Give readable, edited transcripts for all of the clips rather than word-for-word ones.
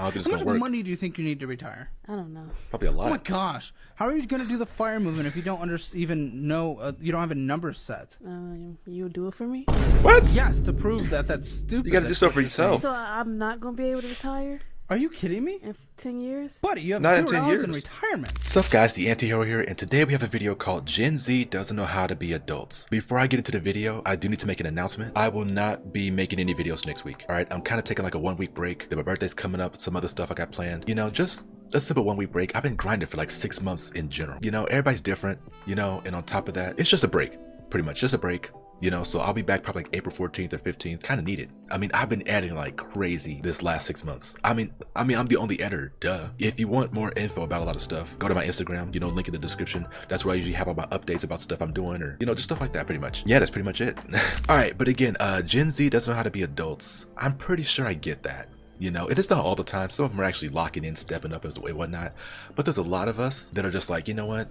I don't think it's How gonna much work. money do you think you need to retire? I don't know. Probably a Oh my lot. gosh. How are you going to do the fire movement if you don't even know, you don't have a number set? You do it for me? What? Yes, to prove that that's stupid. You gotta do That's stuff what for you're saying. yourself. So I'm not gonna be able to retire Are you kidding me? in 10 years? Buddy, you have Not in $0 10 in years. retirement. What's up guys, the Antihero here, and today we have a video called Gen Z doesn't know how to be adults. Before I get into the video, I do need to make an announcement. I will not be making any videos next week. Alright, I'm kind of taking like a 1 week break. Then my birthday's coming up, some other stuff I got planned. You know, just a simple 1 week break. I've been grinding for like 6 months in general. You know, everybody's different, you know, and on top of that, it's just a break. Pretty much just a break. You know, so I'll be back probably like April 14th or 15th. Kind of need it. I mean, I've been editing like crazy this last 6 months. I mean, I'm the only editor, duh. If you want more info about a lot of stuff, go to my Instagram, you know, link in the description. That's where I usually have all my updates about stuff I'm doing or, you know, just stuff like that pretty much. Yeah, that's pretty much it. All right, but again, Gen Z doesn't know how to be adults. I'm pretty sure I get that. You know, it is not all the time. Some of them are actually locking in, stepping up and whatnot. But there's a lot of us that are just like, you know what?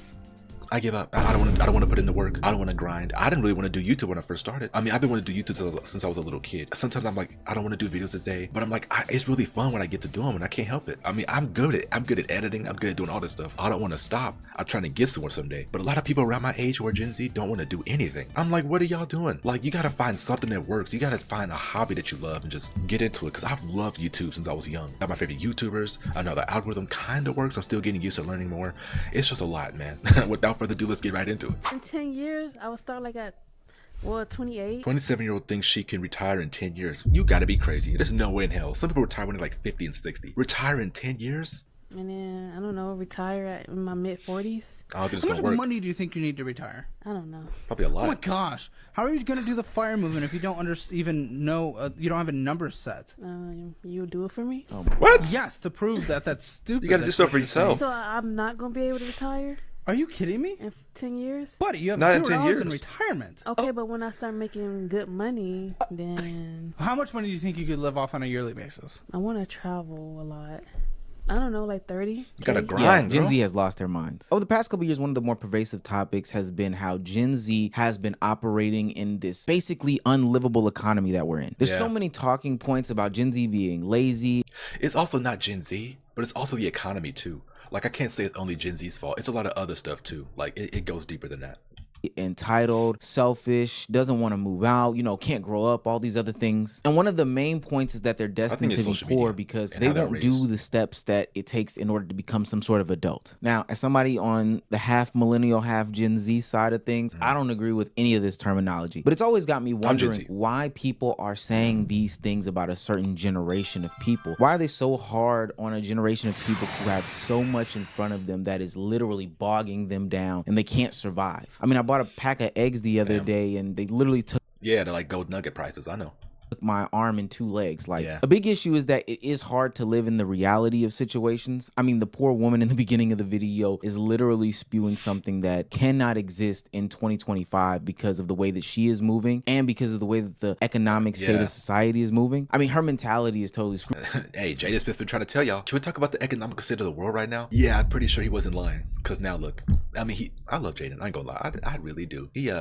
I give up. I don't want to put in the work. I don't want to grind. I didn't really want to do YouTube when I first started. I mean, I've been wanting to do YouTube since I was a little kid. Sometimes I'm like, I don't want to do videos this day, but I'm like, it's really fun when I get to do them and I can't help it. I mean, I'm good at editing. I'm good at doing all this stuff. I don't want to stop. I'm trying to get somewhere someday. But a lot of people around my age who are Gen Z don't want to do anything. I'm like, what are y'all doing? Like, you got to find something that works. You got to find a hobby that you love and just get into it. Cause I've loved YouTube since I was young. I got my favorite YouTubers. I know the algorithm kind of works. I'm still getting used to learning more. It's just a lot, man. Without further ado, let's get right into it. In 10 years, I would start like at, 28. 27-year-old thinks she can retire in 10 years. You gotta be crazy. There's no way in hell. Some people retire when they're like 50 and 60. Retire in 10 years? And then, I don't know, retire in my mid-40s. I don't think it's How gonna much work. money do you think you need to retire? I don't know. Probably a Oh my lot. gosh. How are you going to do the fire movement if you don't even know, you don't have a number set? You do it for me? What? Yes, to prove that that's stupid. You gotta do That's stuff what for you're saying. yourself. So I'm not gonna be able to retire Are you kidding me? in 10 years? Buddy, you have Not in 10 $0 in years. retirement. Okay, but when I start making good money, then How much money do you think you could live off on a yearly basis? I want to travel a lot. I don't know, like 30. You gotta Yeah, grind, Gen bro. Z has lost their minds. Over the past couple years, one of the more pervasive topics has been how Gen Z has been operating in this basically unlivable economy that we're in. There's Yeah. so many talking points about Gen Z being lazy. It's also not Gen Z, but it's also the economy too. Like, I can't say it's only Gen Z's fault. It's a lot of other stuff too. Like, it goes deeper than that. Entitled, selfish, doesn't want to move out, you know, can't grow up, all these other things. And one of the main points is that they're destined it's to be social poor media because and they how that won't do raised. the steps that it takes in order to become some sort of adult. Now, as somebody on the half millennial, half Gen Z side of things, I don't agree with any of this terminology. But it's always got me Gen wondering Z. why people are saying these things about a certain generation of people. Why are they so hard on a generation of people who have so much in front of them that is literally bogging them down and they can't survive? I mean, I bought a pack of eggs the other Damn. day and they literally took Yeah, they're like gold nugget prices. I know. my arm and 2 legs. Like, Yeah. a big issue is that it is hard to live in the reality of situations. I mean, the poor woman in the beginning of the video is literally spewing something that cannot exist in 2025 because of the way that she is moving and because of the way that the economic state Yeah. of society is moving. I mean, her mentality is totally screwed. Hey, Jada Smith's been trying to tell y'all. Can we talk about the economic state of the world right now? Yeah, I'm pretty sure he wasn't lying. Cause now look, I mean, I love Jaden. I ain't gonna lie, I really do. He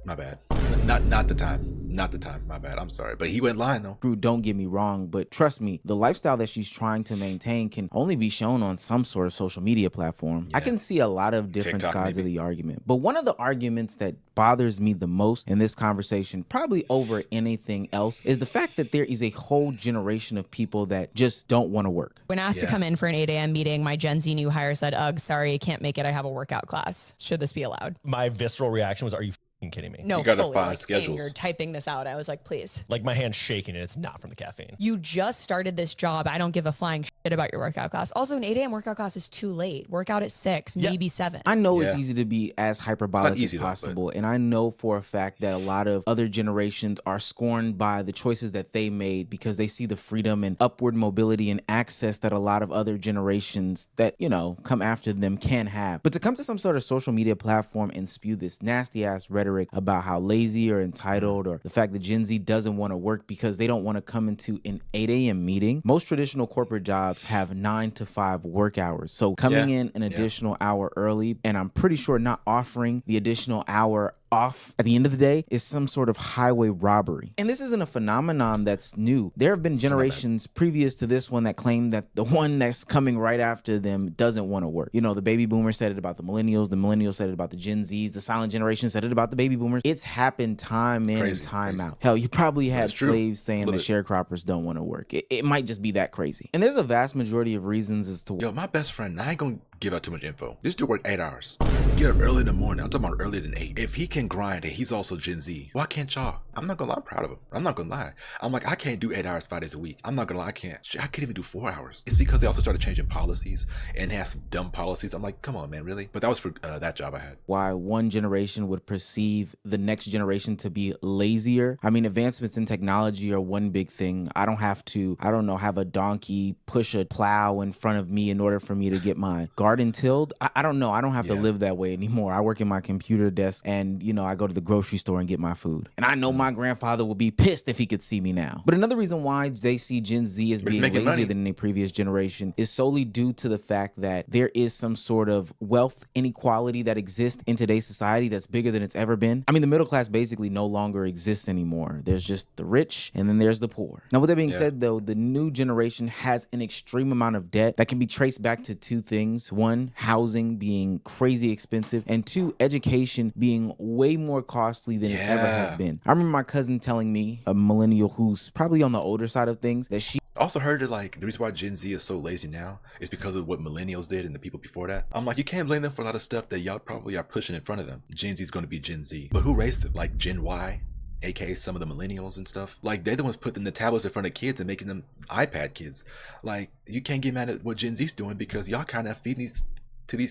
my bad. Not the time. Not the time. My bad. I'm sorry, but he went lying though. Don't get me wrong, but trust me, the lifestyle that she's trying to maintain can only be shown on some sort of social media platform. I Yeah. can see a lot of different TikTok, sides of maybe. the argument, but one of the arguments that bothers me the most in this conversation, probably over anything else, is the fact that there is a whole generation of people that just don't want to work. When asked to Yeah. come in for an 8 a.m. meeting, my Gen Z new hire said, "Ugh, sorry, I can't make it. I have a workout class. Should this be allowed?" My visceral reaction was, are you f***ing kidding me? No, You gotta fully, find like, schedules. You're typing this out. I was like, please. Like my hand's shaking and it's not from the caffeine. You just started this job. I don't give a flying shit about your workout class. Also, an 8 a.m. workout class is too late. Workout at 6, Yeah. maybe 7. I know it's Yeah. easy to be as hyperbolic easy as though, but- possible, and I know for a fact that a lot of other generations are scorned by the choices that they made because they see the freedom and upward mobility and access that a lot of other generations that, you know, come after them can have. But to come to some sort of social media platform and spew this nasty ass rhetoric about how lazy or entitled or the fact that Gen Z doesn't want to work because they don't want to come into an 8 a.m. meeting. Most traditional corporate jobs have 9 to 5 work hours. So coming Yeah. in an additional hour early, and I'm pretty sure not offering the additional hour off at the end of the day is some sort of highway robbery. And this isn't a phenomenon that's new. There have been generations previous to this one that claim that the one that's coming right after them doesn't want to work. You know, the baby boomers said it about the millennials said it about the Gen Zs, the silent generation said it about the baby boomers. It's happened time in and time out. Hell, you probably had slaves saying that sharecroppers don't want to work. It might just be that crazy. And there's a vast majority of reasons as to Yo, my best friend, I ain't gonna give out too much info. This dude work 8 hours. Get up early in the morning. I'm talking about earlier than 8. If he can grind and he's also Gen Z, why can't y'all? I'm not gonna lie, I'm proud of him. I'm not gonna lie. I'm like, I can't do 8 hours 5 days a week. I'm not gonna lie, I can't. Shit, I can't even do 4 hours. It's because they also started changing policies and has some dumb policies. I'm like, come on, man, really? But that was for that job I had. Why one generation would perceive the next generation to be lazier. I mean, advancements in technology are one big thing. I don't have to, have a donkey push a plow in front of me in order for me to get my garden tilled. I don't know. I don't have to live that way anymore. I work in my computer desk and, I go to the grocery store and get my food. And I know my grandfather would be pissed if he could see me now. But another reason why they see Gen Z as being lazier than any previous generation is solely due to the fact that there is some sort of wealth inequality that exists in today's society that's bigger than it's ever been. I mean, the middle class basically no longer exists anymore. There's just the rich and then there's the poor. Now, with that being said, though, the new generation has an extreme amount of debt that can be traced back to two things. One, housing being crazy expensive, and two, education being way more costly than it ever has been. I remember my cousin telling me, a millennial who's probably on the older side of things, that she also heard that like the reason why Gen Z is so lazy now is because of what millennials did and the people before that. I'm like, you can't blame them for a lot of stuff that y'all probably are pushing in front of them. Gen Z is going to be Gen Z, but who raised them? Like Gen Y, aka some of the millennials and stuff. Like they're the ones putting the tablets in front of kids and making them iPad kids. Like you can't get mad at what Gen Z's doing because y'all kind of feed these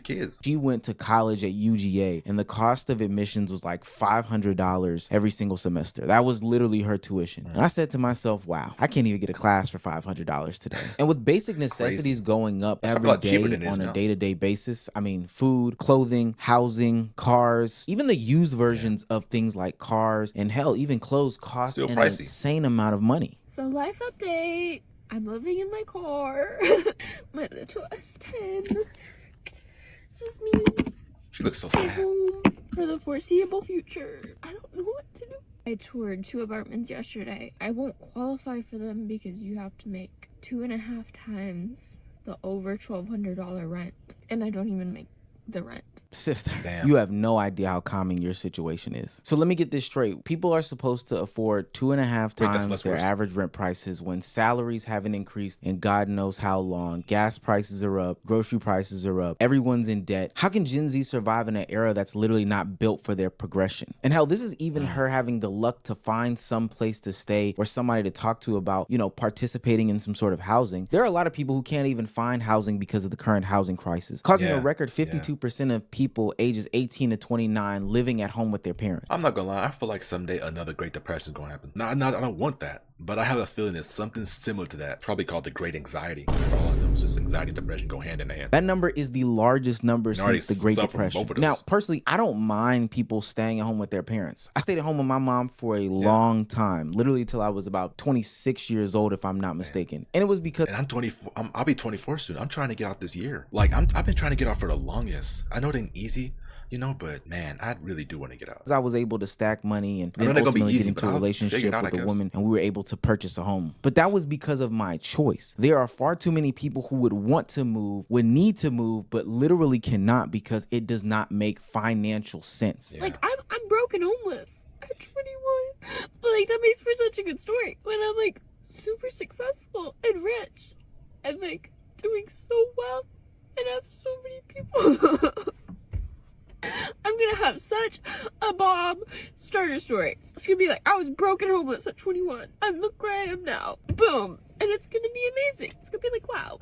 kids. She went to college at UGA and the cost of admissions was like $500 every single semester. That was literally her tuition. And I said to myself, wow, I can't even get a class for $500 today. And with basic necessities going up every day on a day-to-day basis, I mean, food, clothing, housing, cars, even the used versions of things like cars and hell, even clothes cost an insane amount of money. So life update. I'm living in my car. My little S10. This is me. She looks so sad. Home for the foreseeable future. I don't know what to do. I toured 2 apartments yesterday. I won't qualify for them because you have to make 2.5 times the over $1,200 rent. And I don't even make the rent. Sister, you have no idea how common your situation is. So let me get this straight. People are supposed to afford 2.5 times their average rent prices when salaries haven't increased in God knows how long. Gas prices are up. Grocery prices are up. Everyone's in debt. How can Gen Z survive in an era that's literally not built for their progression? And hell, this is even her having the luck to find some place to stay or somebody to talk to about, participating in some sort of housing. There are a lot of people who can't even find housing because of the current housing crisis, causing a record 52% of people ages 18 to 29 living at home with their parents. I'm not gonna lie, I feel like someday another Great Depression is gonna happen. I don't want that, but I have a feeling there's something similar to that, probably called the Great Anxiety. For all I know, it's just anxiety and depression go hand in hand. That number is the largest number since the Great Depression. Now, personally, I don't mind people staying at home with their parents. I stayed at home with my mom for a long time, literally till I was about 26 years old, if I'm not mistaken. And it was because... And I'm 24. I'll be 24 soon. I'm trying to get out this year. Like, I've been trying to get out for the longest. I know it ain't easy, but man, I really do want to get out. I was able to stack money and then ultimately get into a relationship with a woman, and we were able to purchase a home. But that was because of my choice. There are far too many people who would want to move, would need to move, but literally cannot because it does not make financial sense. Like, I'm broke and homeless at 21. But like, that makes for such a good story when I'm like super successful and rich and like doing so well and have so many people. I'm gonna have such a Bob starter story. It's gonna be like, I was broke and homeless at 21 and look where I am now. Boom. And it's gonna be amazing. It's gonna be like, wow.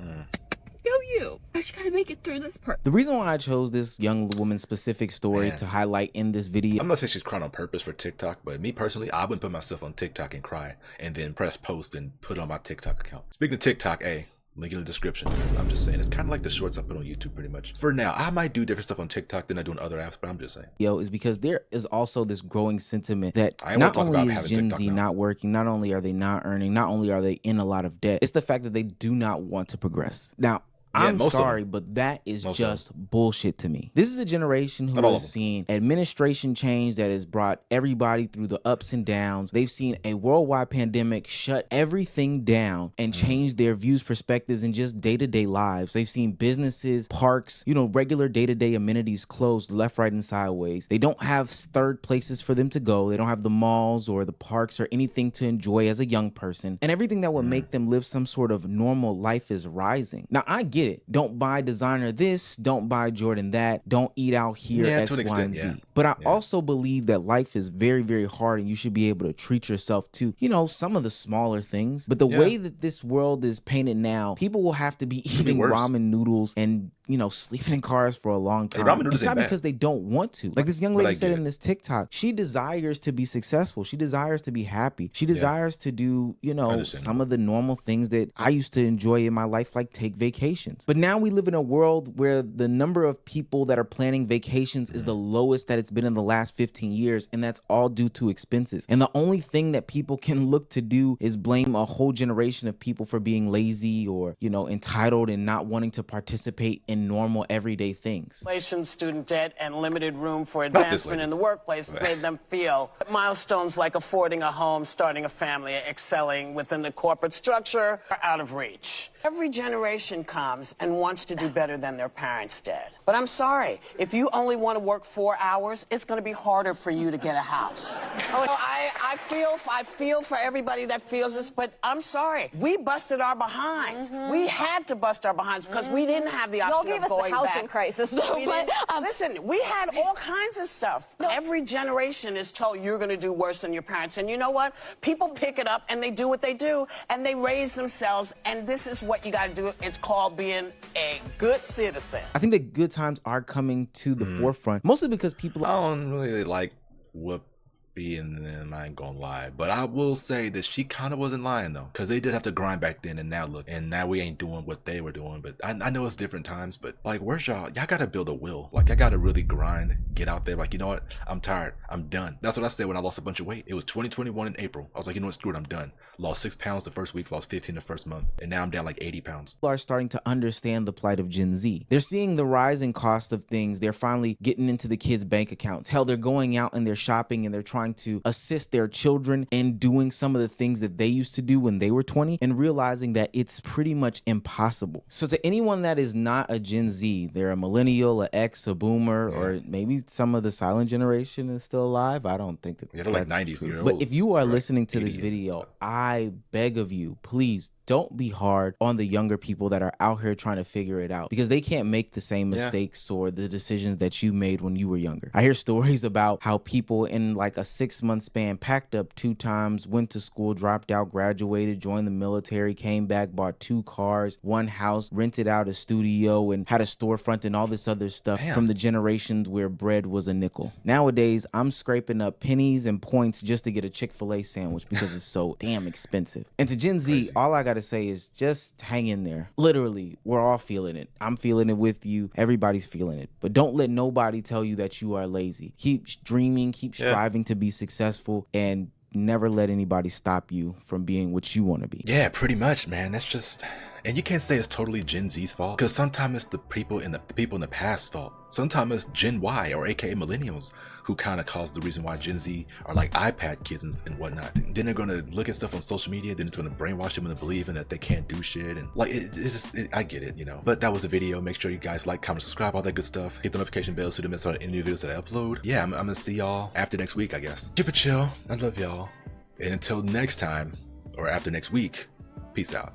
Go you. I just gotta make it through this part. The reason why I chose this young woman's specific story to highlight in this video, I'm not saying she's crying on purpose for TikTok, but me personally, I wouldn't put myself on TikTok and cry and then press post and put it on my TikTok account. Speaking of TikTok, link in the description. I'm just saying, it's kind of like the shorts I put on YouTube pretty much. For now, I might do different stuff on TikTok than I do on other apps, but I'm just saying. Is because there is also this growing sentiment that not only is Gen Z not working, not only are they not earning, not only are they in a lot of debt, it's the fact that they do not want to progress. Now, Yeah, I'm most of them. sorry, but that is Most of them. just bullshit to me. This is a generation who Not all has of them. seen administration change that has brought everybody through the ups and downs. They've seen a worldwide pandemic shut everything down and change their views, perspectives, and just day-to-day lives. They've seen businesses, parks, regular day-to-day amenities closed left, right, and sideways. They don't have third places for them to go. They don't have the malls or the parks or anything to enjoy as a young person. And everything that would make them live some sort of normal life is rising. Now, I get it. Don't buy designer this, don't buy Jordan that, don't eat out here, Yeah, X, to an Y, and extent, Z. yeah. But I also believe that life is very, very hard and you should be able to treat yourself to, some of the smaller things. But the way that this world is painted now, people will have to be eating worse. ramen noodles and sleeping in cars for a long time. ramen noodles It's not ain't bad. because they don't want to. Like this young But I lady said get in it. this TikTok, she desires to be successful. She desires to be happy. She desires to do, understand some of the normal things that I used to enjoy in my life, like take vacations. But now we live in a world where the number of people that are planning vacations is the lowest that it's been in the last 15 years, and that's all due to expenses. And the only thing that people can look to do is blame a whole generation of people for being lazy or, entitled and not wanting to participate in normal everyday things. Inflation, student debt, and limited room for this advancement lady. in the workplace has made them feel milestones like affording a home, starting a family, excelling within the corporate structure are out of reach. Every generation comes and wants to do better than their parents did. But I'm sorry, if you only want to work 4 hours, it's going to be harder for you to get a house. I feel for everybody that feels this, but I'm sorry. We busted our behinds. We had to bust our behinds because we didn't have the Y'all option gave of us the going housing back. crisis, though. We But didn't- listen, we had all kinds of stuff. Every generation is told you're going to do worse than your parents. And you know what? People pick it up and they do what they do and they raise themselves. And this is what you got to do. It's called being a good citizen. I think that good times are coming to the forefront, mostly because people I don't really like Whoopi and them, I ain't gonna lie. But I will say that she kind of wasn't lying though, because they did have to grind back then, and now look, and now we ain't doing what they were doing. But I know it's different times, but like, where's y'all? Y'all gotta build a will. Like, I gotta really grind, get out there. Like, you know what? I'm tired. I'm done. That's what I said when I lost a bunch of weight. It was 2021 in April. I was like, you know what? Screw it. I'm done. Lost 6 pounds the first week, lost 15 the first month, and now I'm down like 80 pounds. are starting to understand the plight of Gen Z. They're seeing the rising cost of things. They're finally getting into the kids' bank accounts. Hell, they're going out and they're shopping and they're trying to assist their children in doing some of the things that they used to do when they were 20 and realizing that it's pretty much impossible. So to anyone that is not a Gen Z, they're a millennial, a X, a boomer, or maybe some of the silent generation is still alive. I don't think that Yeah, they're like that's 90s true. year But olds, if you are right? listening to this 80. video, I beg of you, please don't be hard on the younger people that are out here trying to figure it out, because they can't make the same mistakes or the decisions that you made when you were younger. I hear stories about how people in like a 6-month span packed up 2 times, went to school, dropped out, graduated, joined the military, came back, bought 2 cars, 1 house, rented out a studio, and had a storefront and all this other stuff from the generations where bread was a nickel. Nowadays, I'm scraping up pennies and points just to get a Chick-fil-A sandwich because it's so damn expensive. And to Gen Z, all I gotta say is just hang in there. Literally, we're all feeling it. I'm feeling it with you. Everybody's feeling it. But don't let nobody tell you that you are lazy. Keep dreaming, keep striving to be successful, and never let anybody stop you from being what you want to be. Yeah, pretty much, man. That's just, and you can't say it's totally Gen Z's fault, because sometimes it's the people in the past's fault. Sometimes it's Gen Y, or aka millennials, who kind of caused the reason why Gen Z are like iPad kids and whatnot. Then they're gonna look at stuff on social media, then it's gonna brainwash them into believing that they can't do shit, and like it's just, I get it, you know. But that was a video. Make sure you guys like, comment, subscribe, all that good stuff. Hit the notification bell so you don't miss out on any new videos that I upload. Yeah, I'm gonna see y'all after next week, I guess. Keep it chill. I love y'all. And until next time, or after next week, peace out.